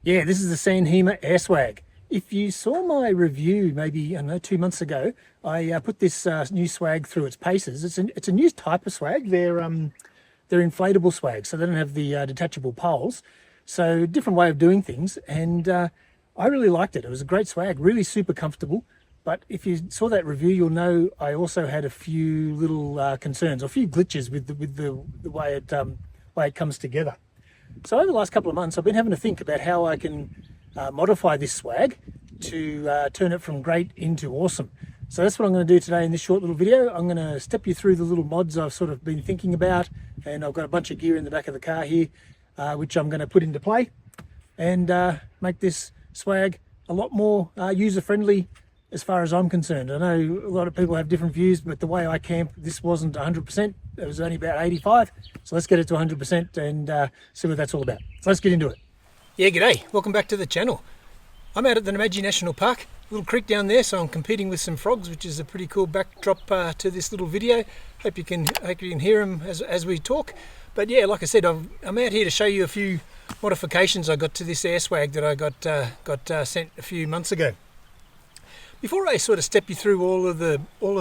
Yeah, this is the Sanhema Air Swag. If you saw my review maybe, I don't know, 2 months ago, I put this new swag through its paces. It's a new type of swag. They're inflatable swag, so they don't have the detachable poles. So different way of doing things, and I really liked it. It was a great swag, really super comfortable. But if you saw that review, you'll know I also had a few little concerns, or a few glitches with the way it comes together. So over the last couple of months, I've been having to think about how I can modify this swag to turn it from great into awesome. So that's what I'm going to do today in this short little video. I'm going to step you through the little mods I've sort of been thinking about, and I've got a bunch of gear in the back of the car here, which I'm going to put into play and make this swag a lot more user-friendly as far as I'm concerned. I know a lot of people have different views, but the way I camp, this wasn't 100%. It was only about 85. So let's get it to 100% and see what that's all about. So let's get into it. Yeah, g'day. Welcome back to the channel. I'm out at the Namadgi National Park, a little creek down there, so I'm competing with some frogs, which is a pretty cool backdrop to this little video. Hope you can hear them as we talk. But yeah, like I said, I'm out here to show you a few modifications I got to this air swag that I got sent a few months ago. Before I sort of step you through all of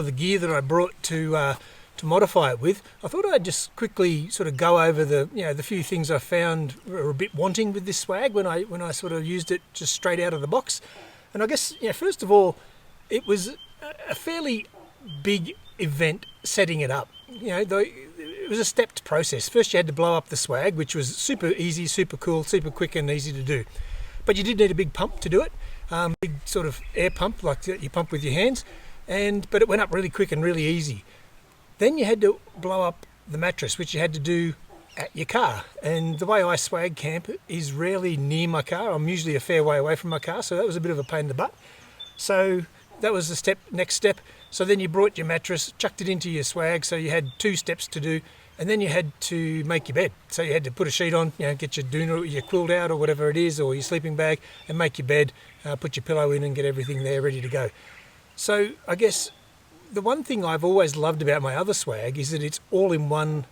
the gear that I brought to modify it with, I thought I'd just quickly sort of go over the few things I found were a bit wanting with this swag when I sort of used it just straight out of the box. And I guess, first of all, it was a fairly big event setting it up. It was a stepped process. First you had to blow up the swag, which was super easy, super cool, super quick and easy to do. But you did need a big pump to do it, big sort of air pump like you pump with your hands, but it went up really quick and really easy. Then you had to blow up the mattress, which you had to do at your car. And the way I swag camp is rarely near my car. I'm usually a fair way away from my car, so that was a bit of a pain in the butt. So that was the next step. So then you brought your mattress, chucked it into your swag, so you had 2 steps to do, and then you had to make your bed. So you had to put a sheet on, get your doona, your quilt out or whatever it is, or your sleeping bag, and make your bed, put your pillow in and get everything there ready to go. So I guess the one thing I've always loved about my other swag is that it's all in one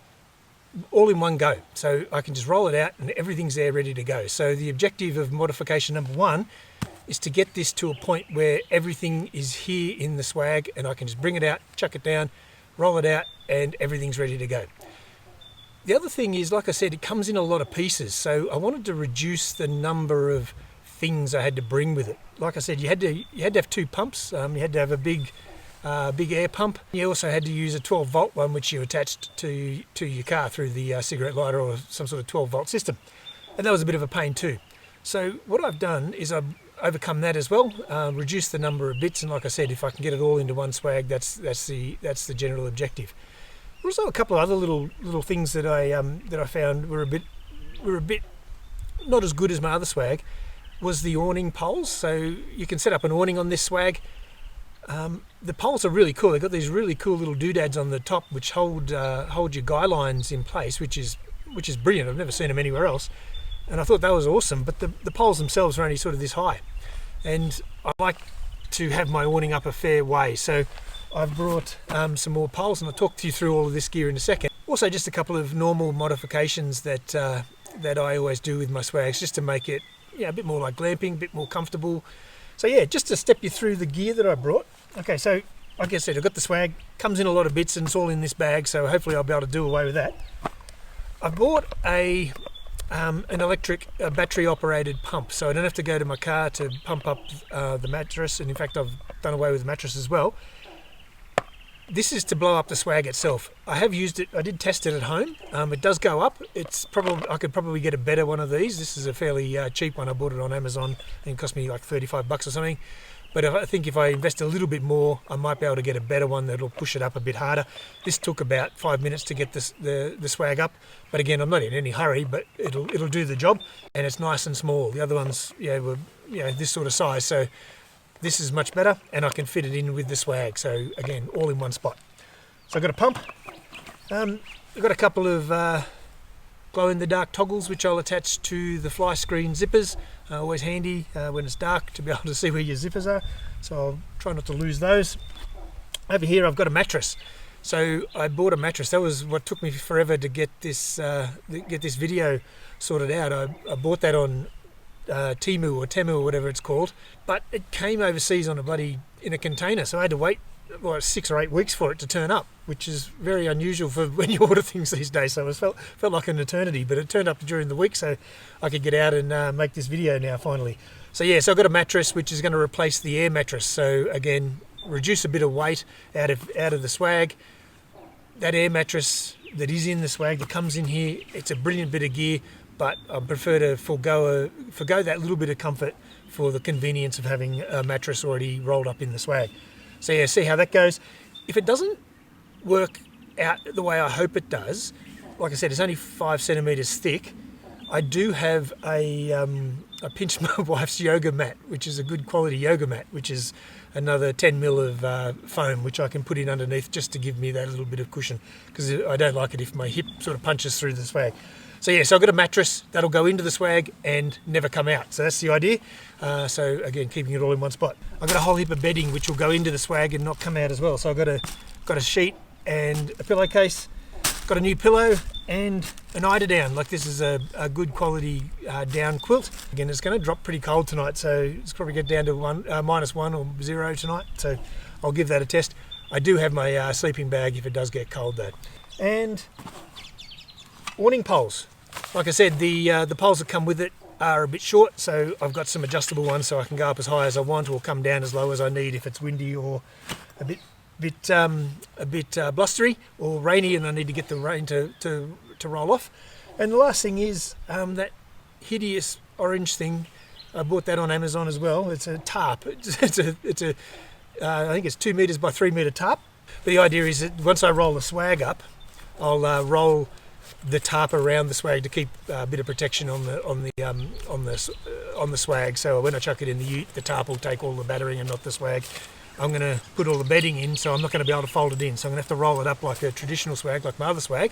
go. So I can just roll it out and everything's there ready to go. So the objective of modification number 1 is to get this to a point where everything is here in the swag and I can just bring it out, chuck it down, roll it out, and everything's ready to go. The other thing is, like I said, it comes in a lot of pieces. So I wanted to reduce the number of things I had to bring with it. Like I said, you had to have 2 pumps. You had to have a big air pump. You also had to use a 12-volt one, which you attached to your car through the cigarette lighter or some sort of 12-volt system. And that was a bit of a pain too. So what I've done is I've overcome that as well, reduce the number of bits, and like I said, if I can get it all into one swag, that's the general objective. There's also a couple of other little things that I found were a bit not as good as my other swag. Was the awning poles. So you can set up an awning on this swag. The poles are really cool. They've got these really cool little doodads on the top which hold your guy lines in place, which is brilliant. I've never seen them anywhere else, and I thought that was awesome. But the poles themselves are only sort of this high, and I like to have my awning up a fair way. So I've brought some more poles, and I'll talk you through all of this gear in a second. Also, just a couple of normal modifications that I always do with my swags, just to make it a bit more like glamping, a bit more comfortable. So yeah, just to step you through the gear that I brought. Okay, so like I said, I've got the swag, comes in a lot of bits and it's all in this bag, so hopefully I'll be able to do away with that. I bought an electric battery operated pump, so I don't have to go to my car to pump up the mattress, and in fact I've done away with the mattress as well. This is to blow up the swag itself. I have used it, I did test it at home. It does go up. I could probably get a better one of these. This is a fairly cheap one. I bought it on Amazon and it cost me like 35 bucks or something. But I think if I invest a little bit more, I might be able to get a better one that'll push it up a bit harder. This took about 5 minutes to get the swag up. But again, I'm not in any hurry, but it'll do the job, and it's nice and small. The other ones, were this sort of size. So this is much better, and I can fit it in with the swag. So again, all in one spot. So I've got a pump. I've got a couple of glow-in-the-dark toggles which I'll attach to the fly screen zippers. Always handy when it's dark to be able to see where your zippers are. So I'll try not to lose those. Over here I've got a mattress. So I bought a mattress. That was what took me forever to get this video sorted out. I bought that on Temu or Temu or whatever it's called, but it came overseas on in a container, so I had to wait 6 or 8 weeks for it to turn up, which is very unusual for when you order things these days. So it felt like an eternity, but it turned up during the week, so I could get out and make this video now finally. So yeah, so I've got a mattress which is going to replace the air mattress. So again, reduce a bit of weight out of the swag. That air mattress that is in the swag that comes in here, it's a brilliant bit of gear, but I prefer to forgo that little bit of comfort for the convenience of having a mattress already rolled up in the swag. So yeah, see how that goes. If it doesn't work out the way I hope it does, like I said, it's only 5 centimeters thick. I do have I pinched my wife's yoga mat, which is a good quality yoga mat, which is another 10 mil of foam, which I can put in underneath just to give me that little bit of cushion, because I don't like it if my hip sort of punches through the swag. So yeah, so I've got a mattress that'll go into the swag and never come out. So that's the idea. So again, keeping it all in one spot. I've got a whole heap of bedding which will go into the swag and not come out as well. So I've got a sheet and a pillowcase, got a new pillow and an eiderdown. Like, this is a good quality down quilt. Again, it's going to drop pretty cold tonight, so it's probably get down to -1 or 0 tonight. So I'll give that a test. I do have my sleeping bag if it does get cold though. And awning poles. Like I said, the poles that come with it are a bit short, so I've got some adjustable ones so I can go up as high as I want or come down as low as I need if it's windy or a bit blustery or rainy and I need to get the rain to roll off. And the last thing is that hideous orange thing. I bought that on Amazon as well. It's a tarp. It's a I think it's 2 meters by 3 meter tarp. But the idea is that once I roll the swag up, I'll roll the tarp around the swag to keep a bit of protection on the swag. So when I chuck it in the ute, the tarp will take all the battering and not the swag. I'm going to put all the bedding in, so I'm not going to be able to fold it in. So I'm going to have to roll it up like a traditional swag, like my other swag.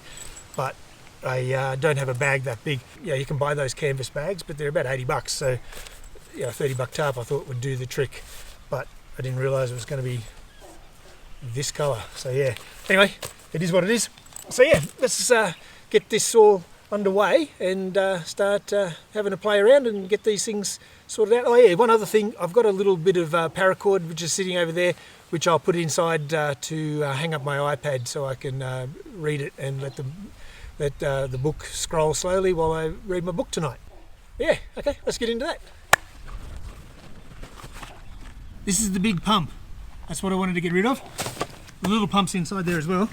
But I don't have a bag that big. Yeah, you can buy those canvas bags, but they're about $80. So yeah, a $30 tarp I thought would do the trick, but I didn't realise it was going to be this colour. So yeah, anyway, it is what it is. So yeah, let's get this all underway and start having a play around and get these things sorted out. Oh yeah, one other thing, I've got a little bit of paracord which is sitting over there, which I'll put inside to hang up my iPad so I can read it and let the book scroll slowly while I read my book tonight. Yeah, okay, let's get into that. This is the big pump. That's what I wanted to get rid of. The little pump's inside there as well.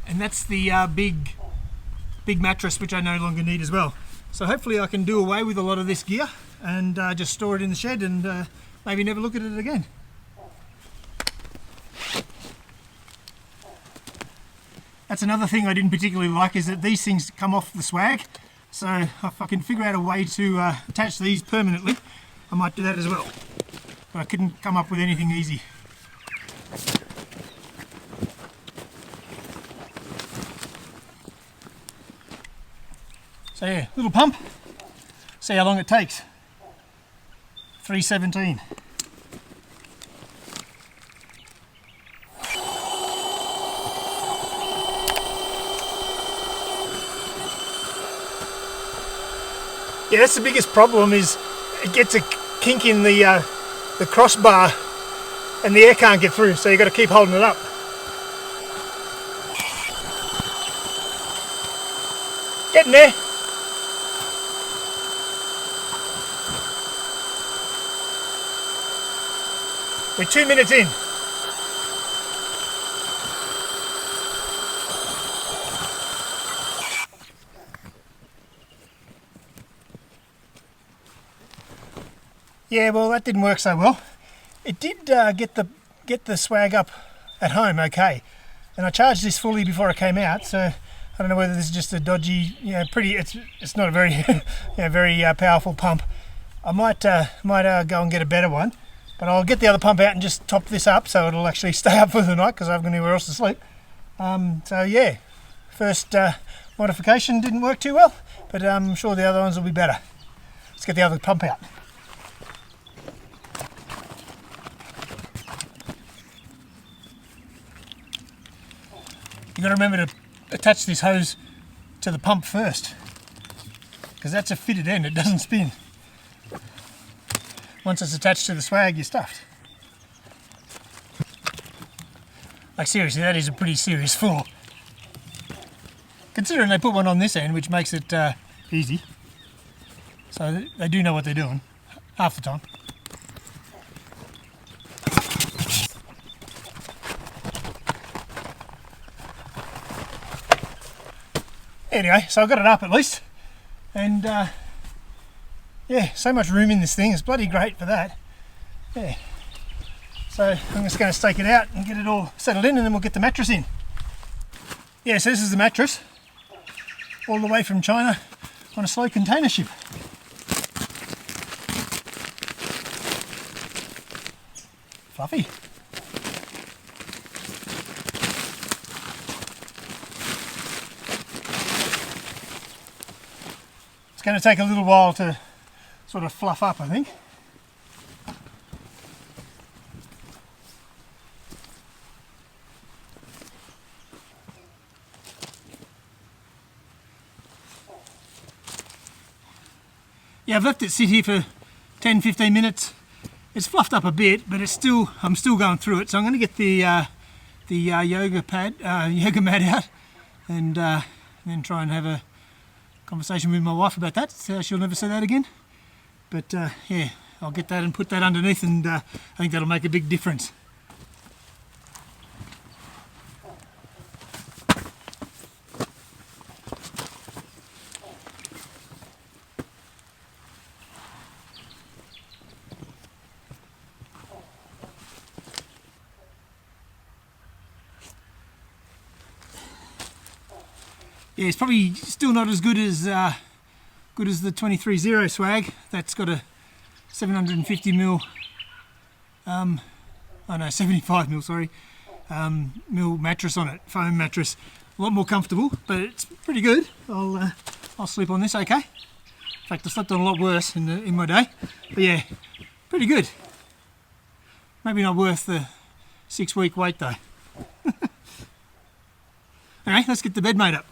And that's the big mattress, which I no longer need as well. So hopefully I can do away with a lot of this gear and just store it in the shed and maybe never look at it again. That's another thing I didn't particularly like, is that these things come off the swag. So if I can figure out a way to attach these permanently, I might do that as well. But I couldn't come up with anything easy. So yeah, little pump, see how long it takes. 3:17. Yeah, that's the biggest problem, is it gets a kink in the crossbar and the air can't get through, so you've got to keep holding it up. Getting there. We're 2 minutes in. Yeah, well, that didn't work so well. It did get the swag up at home okay, and I charged this fully before I came out. So I don't know whether this is just a dodgy, it's not a very very powerful pump. I might go and get a better one. But I'll get the other pump out and just top this up so it'll actually stay up for the night, because I haven't got anywhere else to sleep. So yeah, first modification didn't work too well, but I'm sure the other ones will be better. Let's get the other pump out. got to remember to attach this hose to the pump first, because that's a fitted end, it doesn't spin. Once it's attached to the swag, you're stuffed. Like seriously, that is a pretty serious flaw. Considering they put one on this end, which makes it easy. So they do know what they're doing, half the time. Anyway, so I've got it up at least. And yeah, so much room in this thing, it's bloody great for that. Yeah. So I'm just going to stake it out and get it all settled in, and then we'll get the mattress in. Yeah, so this is the mattress, all the way from China on a slow container ship. Fluffy. It's going to take a little while to sort of fluff up, I think. Yeah, I've left it sit here for 10-15 minutes. It's fluffed up a bit, but I'm still going through it. So I'm going to get the yoga mat out, and then try and have a conversation with my wife about that. So she'll never say that again. But yeah, I'll get that and put that underneath, and I think that'll make a big difference. Yeah, it's probably still not as good as the 23-0 swag. That's got a 750mm, 75mm, sorry, mil mattress on it, foam mattress. A lot more comfortable, but it's pretty good. I'll sleep on this okay. In fact, I slept on a lot worse in my day, but yeah, pretty good. Maybe not worth the 6-week wait though. Anyway, let's get the bed made up.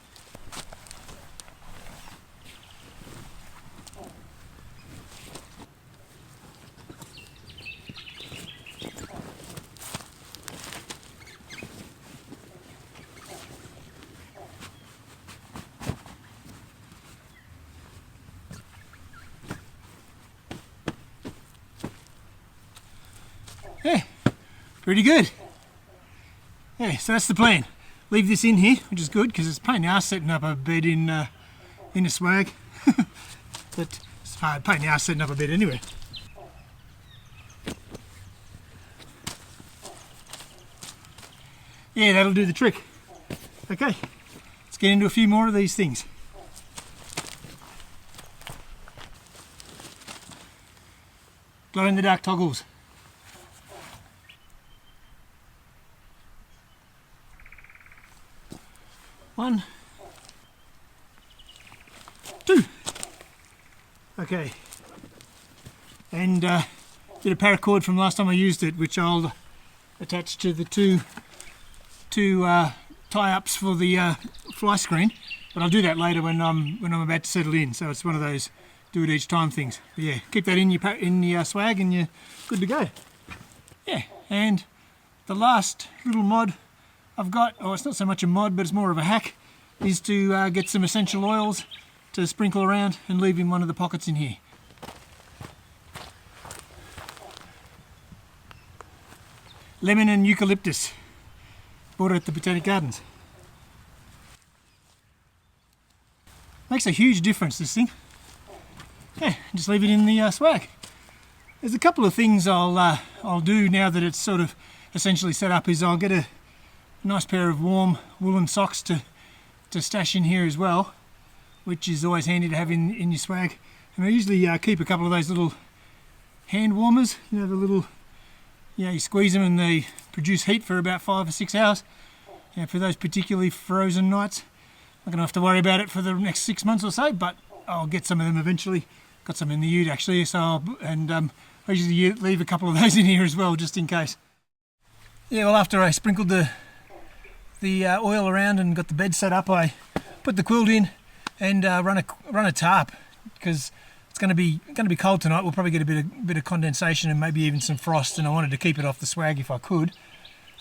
Yeah, pretty good. Yeah, so that's the plan. Leave this in here, which is good because it's a pain in the arse setting up a bed in a swag. But it's a pain in the arse setting up a bed anyway. Yeah, that'll do the trick. Okay, let's get into a few more of these things. Glow in the dark toggles. One, two. Okay, and bit of paracord from last time I used it, which I'll attach to the two tie-ups for the fly screen. But I'll do that later when I'm about to settle in. So it's one of those do it each time things. But yeah, keep that in your swag, and you're good to go. Yeah, and the last little mod I've got, oh, it's not so much a mod, but it's more of a hack, is to get some essential oils to sprinkle around and leave in one of the pockets in here. Lemon and eucalyptus, bought at the Botanic Gardens. Makes a huge difference, this thing. Yeah, just leave it in the swag. There's a couple of things I'll do now that it's sort of essentially set up. Is I'll get a nice pair of warm woolen socks to stash in here as well, which is always handy to have in your swag. And I usually keep a couple of those little hand warmers, you know, the little, you squeeze them and they produce heat for about 5 or 6 hours. Yeah, for those particularly frozen nights. I'm not going to have to worry about it for the next 6 months or so, but I'll get some of them eventually. Got some in the ute actually, so I usually leave a couple of those in here as well, just in case. Yeah, well, after I sprinkled the the oil around and got the bed set up, I put the quilt in and run a tarp, because it's going to be cold tonight. We'll probably get a bit of condensation and maybe even some frost, and I wanted to keep it off the swag if I could.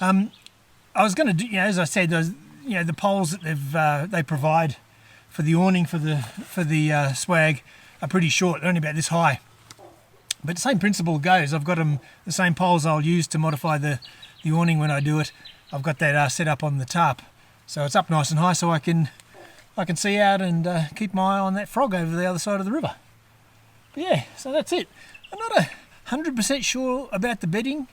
I was going to do, as I said, those, the poles that they provide for the awning for the swag are pretty short. They're only about this high. But the same principle goes. I've got them, the same poles I'll use to modify the awning when I do it. I've got that set up on the tarp, so it's up nice and high, so I can see out and keep my eye on that frog over the other side of the river. But yeah, so that's it. I'm not 100% sure about the bedding.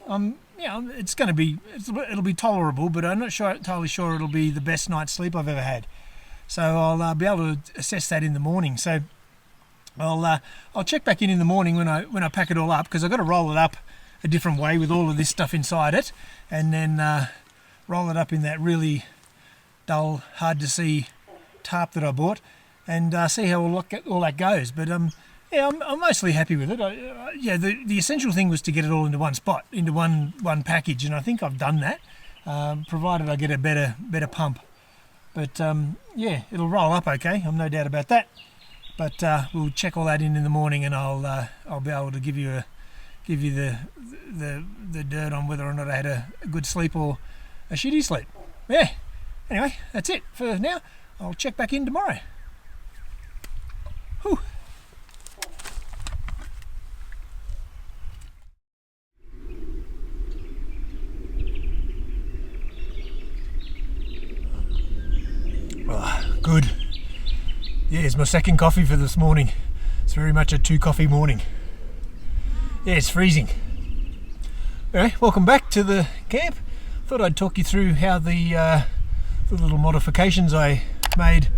It's going to be, it'll be tolerable, but I'm not totally sure it'll be the best night's sleep I've ever had. So I'll be able to assess that in the morning. So I'll check back in the morning when I pack it all up, because I've got to roll it up a different way with all of this stuff inside it, and then roll it up in that really dull, hard to see tarp that I bought, and see how all that goes. But I'm mostly happy with it. The essential thing was to get it all into one spot, into one package, and I think I've done that, provided I get a better pump. But it'll roll up okay. I'm no doubt about that. But we'll check all that in the morning, and I'll be able to give you the dirt on whether or not I had a good sleep or a shitty sleep. Yeah. Anyway, that's it for now. I'll check back in tomorrow. Whew. Good. Yeah, it's my second coffee for this morning. It's very much a 2-coffee morning. Yeah, it's freezing. Anyway, welcome back to the camp. Thought I'd talk you through how the little modifications I made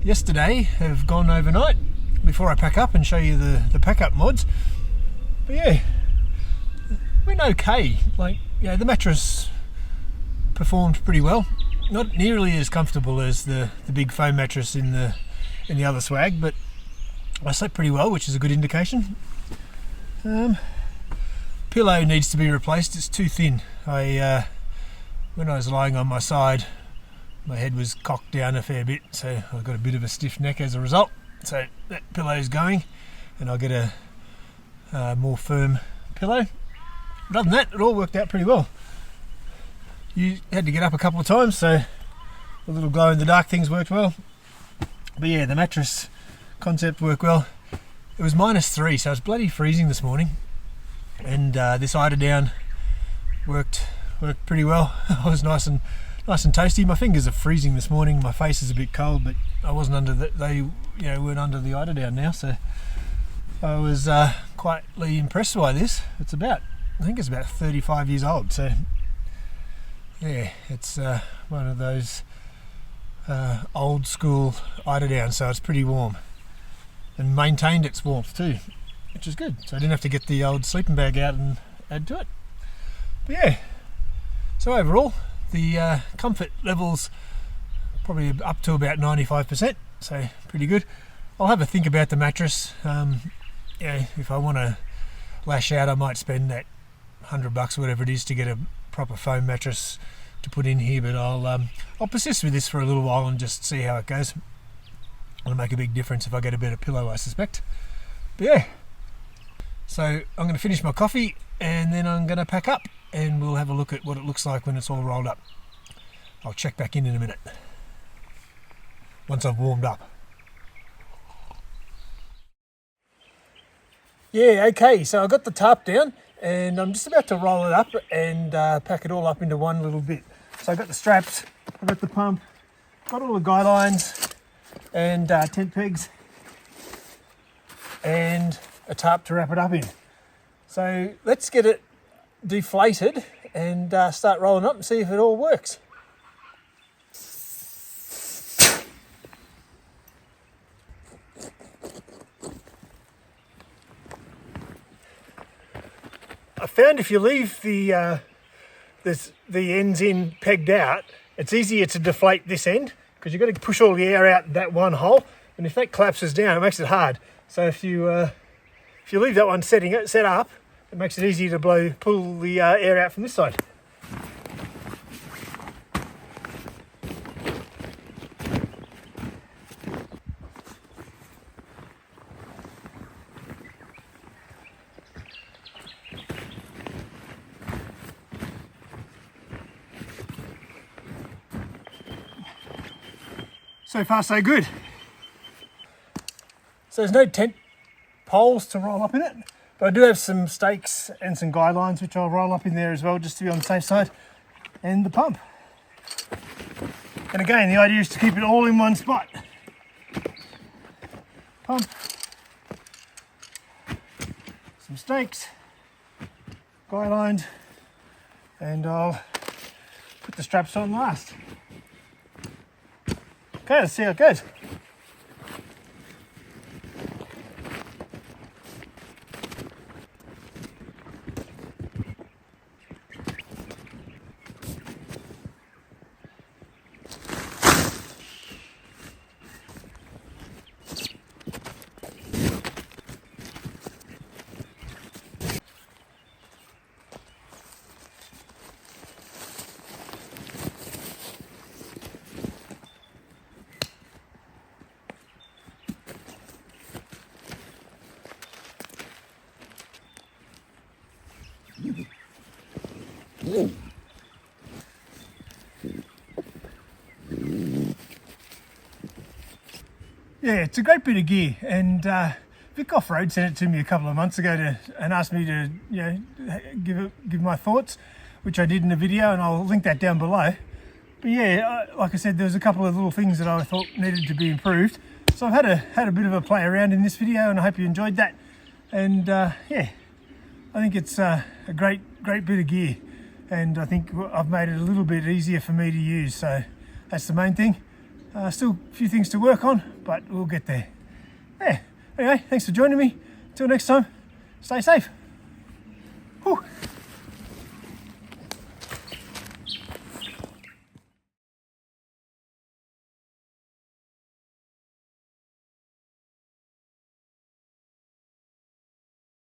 yesterday have gone overnight before I pack up, and show you the pack up mods. But yeah, went okay. The mattress performed pretty well. Not nearly as comfortable as the big foam mattress in the other swag, but I slept pretty well, which is a good indication. Pillow needs to be replaced. It's too thin. When I was lying on my side, my head was cocked down a fair bit, so I got a bit of a stiff neck as a result. So that pillow is going, and I'll get a more firm pillow. But other than that, it all worked out pretty well. You had to get up a couple of times, so the little glow in the dark things worked well. But yeah, the mattress concept worked well. It was -3, so it's bloody freezing this morning, and this eiderdown worked pretty well. It was nice and toasty. My fingers are freezing this morning. My face is a bit cold, but I wasn't under they weren't under the eiderdown now, so I was quietly impressed by this. I think it's about 35 years old, so yeah, it's one of those old school eiderdown, so it's pretty warm and maintained its warmth too, which is good. So I didn't have to get the old sleeping bag out and add to it. But yeah, so overall the comfort levels probably up to about 95%, so pretty good. I'll have a think about the mattress. If I want to lash out, I might spend that $100 or whatever it is to get a proper foam mattress to put in here, but I'll persist with this for a little while and just see how it goes. It'll make a big difference if I get a better pillow, I suspect. But yeah, so I'm going to finish my coffee, and then I'm going to pack up, and we'll have a look at what it looks like when it's all rolled up. I'll check back in a minute once I've warmed up. Yeah, okay, so I got the tarp down, and I'm just about to roll it up and pack it all up into one little bit. So I've got the straps, I've got the pump, got all the guy lines and tent pegs, and a tarp to wrap it up in. So let's get it deflated and start rolling up and see if it all works. I found if you leave the ends in pegged out, it's easier to deflate this end, because you've got to push all the air out that one hole, and if that collapses down, it makes it hard. So if you leave that one set up, it makes it easier to pull the air out from this side. So far so good. So there's no tent poles to roll up in it, but I do have some stakes and some guy lines which I'll roll up in there as well, just to be on the safe side, and the pump. And again, the idea is to keep it all in one spot. Pump, some stakes, guy lines, and I'll put the straps on last. Okay, let's see how it goes. Yeah, it's a great bit of gear, and Vic Off-Road sent it to me a couple of months ago and asked me to, you know, give my thoughts, which I did in a video, and I'll link that down below. But yeah, like I said, there was a couple of little things that I thought needed to be improved. So I've had a bit of a play around in this video, and I hope you enjoyed that. And yeah, I think it's a great bit of gear, and I think I've made it a little bit easier for me to use. So that's the main thing. Still a few things to work on, but we'll get there. Yeah. Anyway, thanks for joining me. Till next time, stay safe. Whew.